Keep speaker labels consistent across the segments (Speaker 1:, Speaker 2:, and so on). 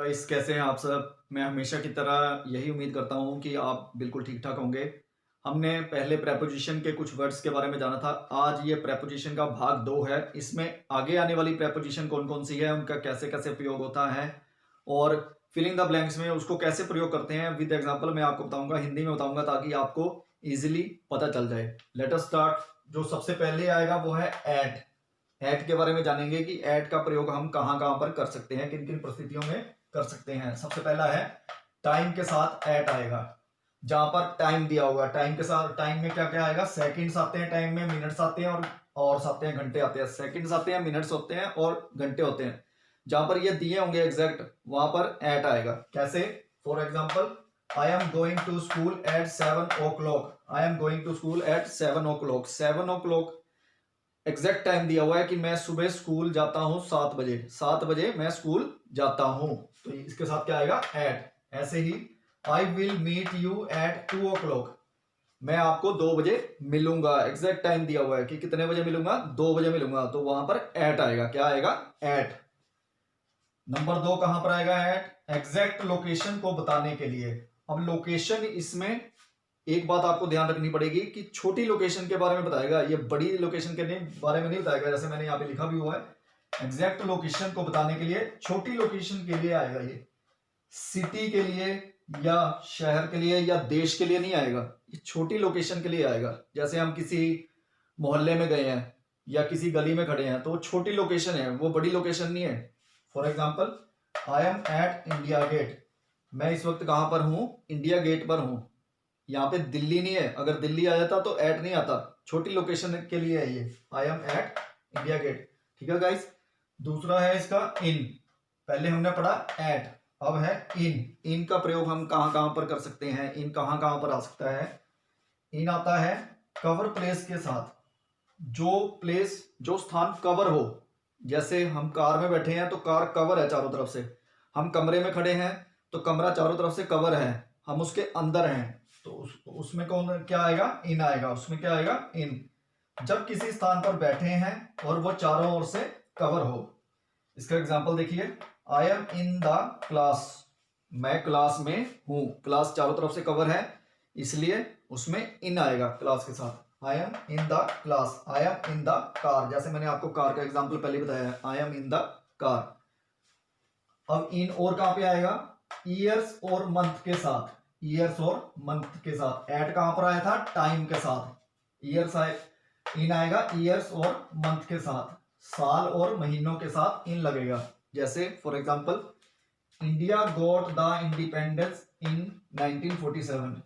Speaker 1: Guys, कैसे हैं आप सब। मैं हमेशा की तरह यही उम्मीद करता हूं कि आप बिल्कुल ठीक ठाक होंगे। हमने पहले प्रेपोजिशन के कुछ वर्ड्स के बारे में जाना था। आज ये प्रेपोजिशन का भाग 2 है। इसमें आगे आने वाली प्रेपोजिशन कौन कौन सी है, उनका कैसे कैसे प्रयोग होता है और फिलिंग द ब्लैंक्स में उसको कैसे प्रयोग करते हैं विद एग्जांपल मैं आपको बताऊंगा, हिंदी में बताऊंगा ताकि आपको इजीली पता चल जाए। Let us start. जो सबसे पहले आएगा वो है एट। एट के बारे में जानेंगे कि एट का प्रयोग हम कहां कहां पर कर सकते हैं, किन किन परिस्थितियों में कर सकते हैं। सबसे पहला है टाइम के साथ एट आएगा। जहां पर टाइम दिया होगा, टाइम के साथ टाइम में क्या क्या आएगा, सेकंड्स आते हैं, टाइम में मिनट्स आते हैं और आवर्स आते हैं, घंटे आते हैं। सेकंड्स आते हैं, मिनट्स होते हैं और घंटे होते हैं। जहां पर ये दिए होंगे एग्जैक्ट, वहां पर एट आएगा। कैसे? For example, I am going to school at 7 o'clock। I am going to school at 7 o'clock। 7 o'clock exact time दिया हुआ है कि मैं सुबह स्कूल जाता हूं 7 बजे। 7 बजे मैं स्कूल जाता हूं, तो इसके साथ क्या आएगा, एट। ऐसे ही I will meet you at 2 o'clock। मैं आपको 2 बजे मिलूंगा। एग्जैक्ट टाइम दिया हुआ है कि कितने बजे मिलूंगा, 2 बजे मिलूंगा, तो वहां पर एट आएगा। क्या आएगा, एट। नंबर 2 कहां पर आएगा, एट एग्जैक्ट लोकेशन को बताने के लिए। अब लोकेशन, इसमें एक बात आपको ध्यान रखनी पड़ेगी कि छोटी लोकेशन के बारे में बताएगा, ये बड़ी लोकेशन के बारे में नहीं बताएगा। जैसे मैंने यहाँ पे लिखा भी हुआ है, एग्जैक्ट लोकेशन को बताने के लिए छोटी लोकेशन के लिए आएगा। ये सिटी के लिए या शहर के लिए या देश के लिए नहीं आएगा, ये छोटी लोकेशन के लिए आएगा। जैसे हम किसी मोहल्ले में गए हैं या किसी गली में खड़े हैं, तो वो छोटी लोकेशन है, वो बड़ी लोकेशन नहीं है। For example, I am at India Gate. मैं इस वक्त कहां पर हूं, इंडिया गेट पर हूं। यहाँ पे दिल्ली नहीं है, अगर दिल्ली आ जाता तो एट नहीं आता। छोटी लोकेशन के लिए है ये, I am at India Gate. ठीक है गाइस। दूसरा है इसका इन। पहले हमने पढ़ा एट, अब है इन। इन का प्रयोग हम कहां कहां पर कर सकते हैं, इन कहां कहां पर आ सकता है। इन आता है कवर प्लेस के साथ। जो प्लेस, जो स्थान कवर हो, जैसे हम कार में बैठे हैं तो कार कवर है चारों तरफ से। हम कमरे में खड़े हैं तो कमरा चारों तरफ से कवर है, हम उसके अंदर हैं, तो उसमें कौन क्या आएगा, इन आएगा। उसमें क्या आएगा, इन। जब किसी स्थान पर बैठे हैं और वो चारों ओर से कवर हो। इसका एग्जांपल देखिए, I am in the class. मैं क्लास में हूं। क्लास चारों तरफ से कवर है, इसलिए उसमें इन आएगा क्लास के साथ। I am in the class. I am in the car, जैसे मैंने आपको कार का एग्जांपल पहले बताया है, I am in the car. अब इन और कहां पे आएगा, ईयर्स और मंथ के साथ। ईयर्स और मंथ के साथ। एट कहां पर आया था, टाइम के साथ। ईयर्स आए, इन आएगा ईयर्स और मंथ के साथ। साल और महीनों के साथ इन लगेगा। जैसे for example, India got the independence in 1947।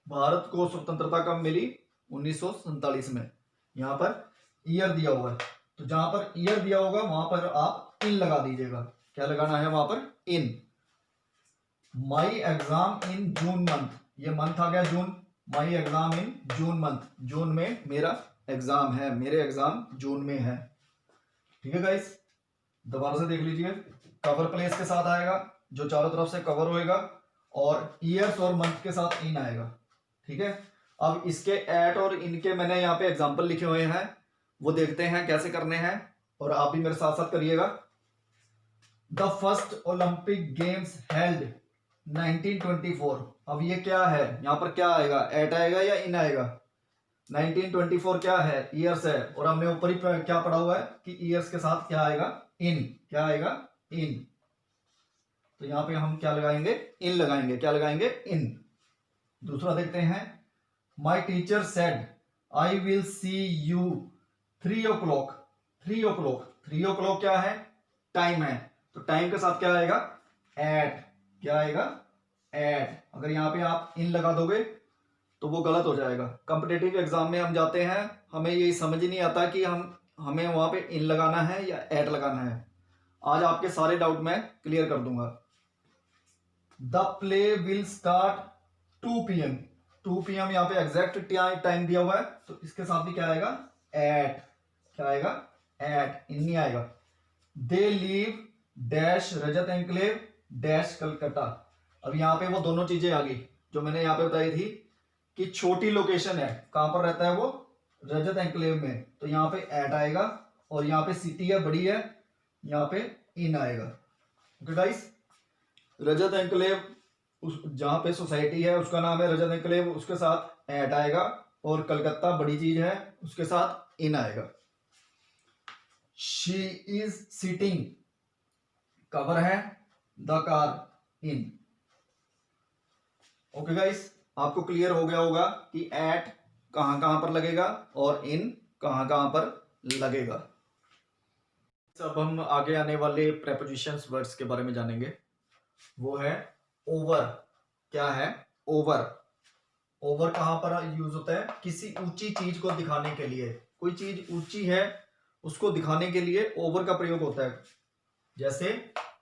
Speaker 1: Bharat को स्वतंत्रता कब मिली, 1947 में। यहां पर ईयर दिया हुआ है, तो जहां पर ईयर दिया होगा वहां पर आप इन लगा दीजिएगा। क्या लगाना है वहां पर, in. My exam in June month. ये मंथ आ गया June. My exam in June month. जून में मेरा एग्जाम है, मेरे एग्जाम जून में है। ठीक है गाइस, दोबारा से देख लीजिए। कवर प्लेस के साथ आएगा, जो चारों तरफ से कवर होएगा, और ईयर्स और मंथ के साथ इन आएगा। ठीक है। अब इसके एट और इनके मैंने यहाँ पे एग्जाम्पल लिखे हुए हैं, वो देखते हैं कैसे करने हैं, और आप भी मेरे साथ साथ करिएगा। The first Olympic games held 1924। अब ये क्या है, यहां पर क्या आएगा, एट आएगा या इन आएगा। 1924 क्या है, ईयर्स है, और हमने ऊपर ही क्या पढ़ा हुआ है कि ईयर्स के साथ क्या आएगा, इन। क्या आएगा, इन। तो यहां पे हम क्या लगाएंगे, इन लगाएंगे। क्या लगाएंगे, इन। दूसरा देखते हैं, my teacher said I will see you 3 o'clock। 3 o'clock। 3 o'clock क्या है, टाइम है, तो टाइम के साथ क्या आएगा, एट। क्या आएगा, एट। अगर यहां पे आप इन लगा दोगे तो वो गलत हो जाएगा। कॉम्पिटेटिव एग्जाम में हम जाते हैं, हमें ये समझ ही नहीं आता कि हमें वहां पे इन लगाना है या एट लगाना है। आज आपके सारे डाउट मैं क्लियर कर दूंगा। The play will start 2 PM। 2 PM यहाँ पे एग्जैक्ट टाइम दिया हुआ है, तो इसके साथ भी क्या आएगा, एट। क्या आएगा, एट। इन नहीं आएगा। दे लीव डैश रजत एंक्लेव डैश कलकत्ता। अब यहां पे वो दोनों चीजें आ गई जो मैंने यहां पे बताई थी कि छोटी लोकेशन है, कहां पर रहता है वो, रजत एंक्लेव में, तो यहां पे एट आएगा, और यहां पे सिटी है, बड़ी है, यहां पे इन आएगा। ओके गाइस, रजत एनक्लेव उस जहाँ पे सोसाइटी है उसका नाम है रजत एनक्लेव, उसके साथ एट आएगा, और कलकत्ता बड़ी चीज है उसके साथ इन आएगा। शी इज सिटिंग कवर है the car in. Okay guys, आपको क्लियर हो गया होगा कि एट कहां कहां पर लगेगा और इन कहां कहां पर लगेगा। अब हम आगे आने वाले प्रेपोजिशंस वर्ड्स के बारे में जानेंगे। वो है ओवर। क्या है? ओवर। ओवर कहां पर यूज होता है? किसी ऊंची चीज को दिखाने के लिए। कोई चीज ऊंची है उसको दिखाने के लिए ओवर का प्रयोग होता है। जैसे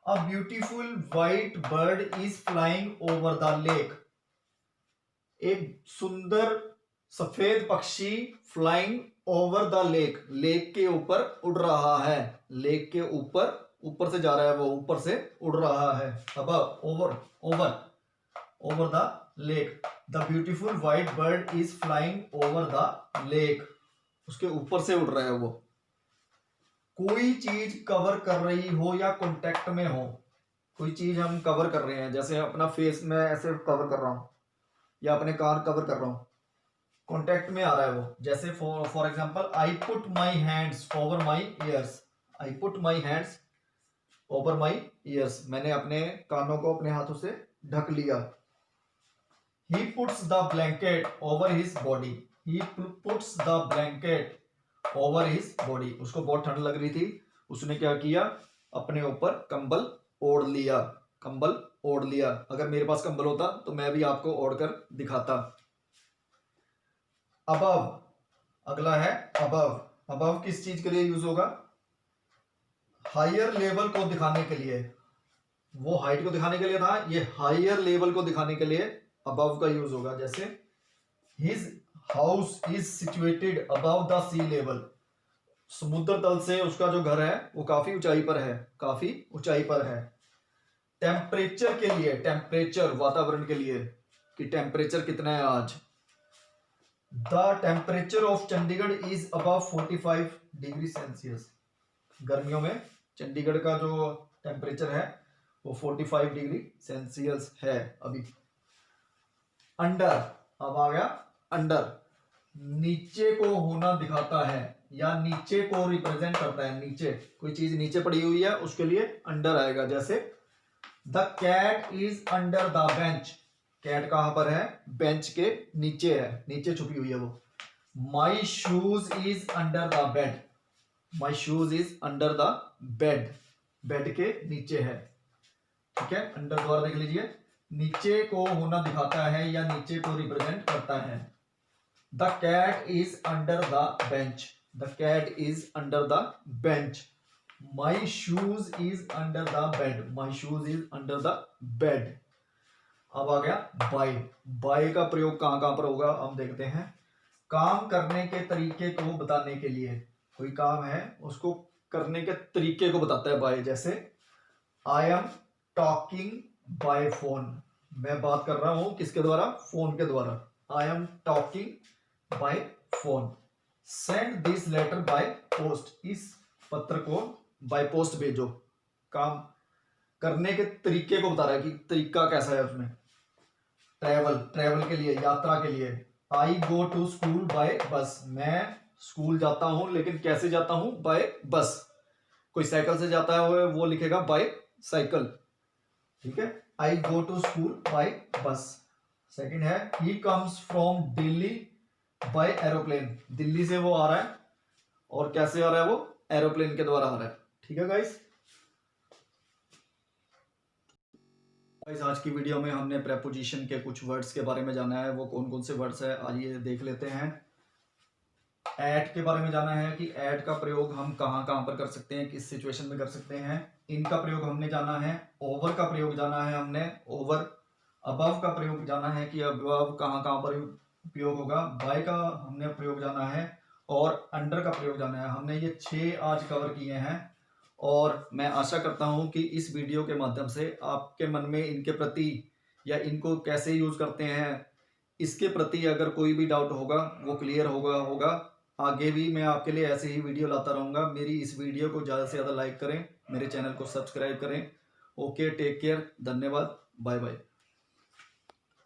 Speaker 1: a beautiful white bird is flying over the lake. एक सुंदर सफेद पक्षी flying over the lake, lake के ऊपर उड़ रहा है। लेक के ऊपर, ऊपर से जा रहा है, वो ऊपर से उड़ रहा है। अब over, over, over the lake. The beautiful white bird is flying over the lake. उसके ऊपर से उड़ रहा है वो। कोई चीज कवर कर रही हो या कांटेक्ट में हो, कोई चीज हम कवर कर रहे हैं, जैसे अपना फेस में ऐसे कवर कर रहा हूं या अपने कान कवर कर रहा हूं, कांटेक्ट में आ रहा है वो। जैसे for example I put my hands over my years. I put my hands over my years, मैंने अपने कानों को अपने हाथों से ढक लिया। He puts the blanket over his body. He puts the blanket over his body. उसको बहुत ठंड लग रही थी, उसने क्या किया? अपने ऊपर कंबल ओढ़ लिया। कंबल ओढ़ लिया। अगर मेरे पास कंबल होता तो मैं भी आपको ओढ़कर दिखाता। अबव, अगला है अबव। अबव किस चीज के लिए यूज होगा? हायर लेवल को दिखाने के लिए। वो हाइट को दिखाने के लिए था, ये हायर लेवल को दिखाने के लिए अबव का यूज होगा। जैसे his house is situated above the sea level. समुद्र तल से उसका जो घर है वो काफी ऊंचाई पर है, काफी ऊंचाई पर है। टेम्परेचर के लिए, टेम्परेचर वातावरण के लिए कि टेम्परेचर कितना है आज। The temperature of Chandigarh is above 45 degree Celsius. गर्मियों में चंडीगढ़ का जो टेम्परेचर है वो 45 डिग्री सेल्सियस है अभी। अंडर, अब आ गया अंडर। नीचे को होना दिखाता है या नीचे को रिप्रेजेंट करता है। नीचे, कोई चीज नीचे पड़ी हुई है उसके लिए अंडर आएगा। जैसे the cat is under the bench. Cat कहां पर है? बेंच के नीचे है, नीचे छुपी हुई है वो। माई shoes is under the bed. My shoes is under the bed, bed के नीचे है। ठीक है, अंडर द्वारा देख लीजिए, नीचे को होना दिखाता है या नीचे को रिप्रेजेंट करता है। The cat is under the bench. The cat is under the bench. My shoes is under the bed. My shoes is under the bed. अब आ गया बाय। बाय का प्रयोग कहां कहां पर होगा हम देखते हैं। काम करने के तरीके को बताने के लिए, कोई काम है उसको करने के तरीके को बताता है बाय। जैसे I am talking by phone. मैं बात कर रहा हूं किसके द्वारा? फोन के द्वारा। I am talking by phone. Send this letter by post. इस पत्र को बाय पोस्ट भेजो। काम करने के तरीके को बता रहा है कि तरीका कैसा है उसमें। ट्रेवल, ट्रेवल के लिए, यात्रा के लिए। आई गो टू स्कूल बाय बस। मैं स्कूल जाता हूं लेकिन कैसे जाता हूं? बाय बस। कोई साइकिल से जाता है वो लिखेगा बाय साइकिल। ठीक है, I go to school by bus. Second है he comes from Delhi by aeroplane. Delhi से वो आ रहा है और कैसे आ रहा है? वो एरोप्लेन के द्वारा आ रहा है। ठीक है गाइस, आज की वीडियो में हमने प्रेपोजिशन के कुछ वर्ड्स के बारे में जाना है। वो कौन कौन से वर्ड्स है आइए देख लेते हैं। एट के बारे में जाना है कि एट का प्रयोग हम कहां कहां पर कर सकते हैं, किस सिचुएशन में कर सकते हैं। इनका प्रयोग हमने जाना है। ओवर का प्रयोग जाना है हमने, ओवर। अबव का प्रयोग जाना है कि अबव कहां कहां पर उपयोग होगा। बाय का हमने प्रयोग जाना है और अंडर का प्रयोग जाना है। हमने ये 6 आज कवर किए हैं और मैं आशा करता हूं कि इस वीडियो के माध्यम से आपके मन में इनके प्रति या इनको कैसे यूज करते हैं इसके प्रति अगर कोई भी डाउट होगा वो क्लियर होगा। आगे भी मैं आपके लिए ऐसे ही वीडियो लाता रहूंगा। मेरी इस वीडियो को ज़्यादा से ज़्यादा लाइक करें, मेरे चैनल को सब्सक्राइब करें ओके, टेक केयर, धन्यवाद, बाय बाय।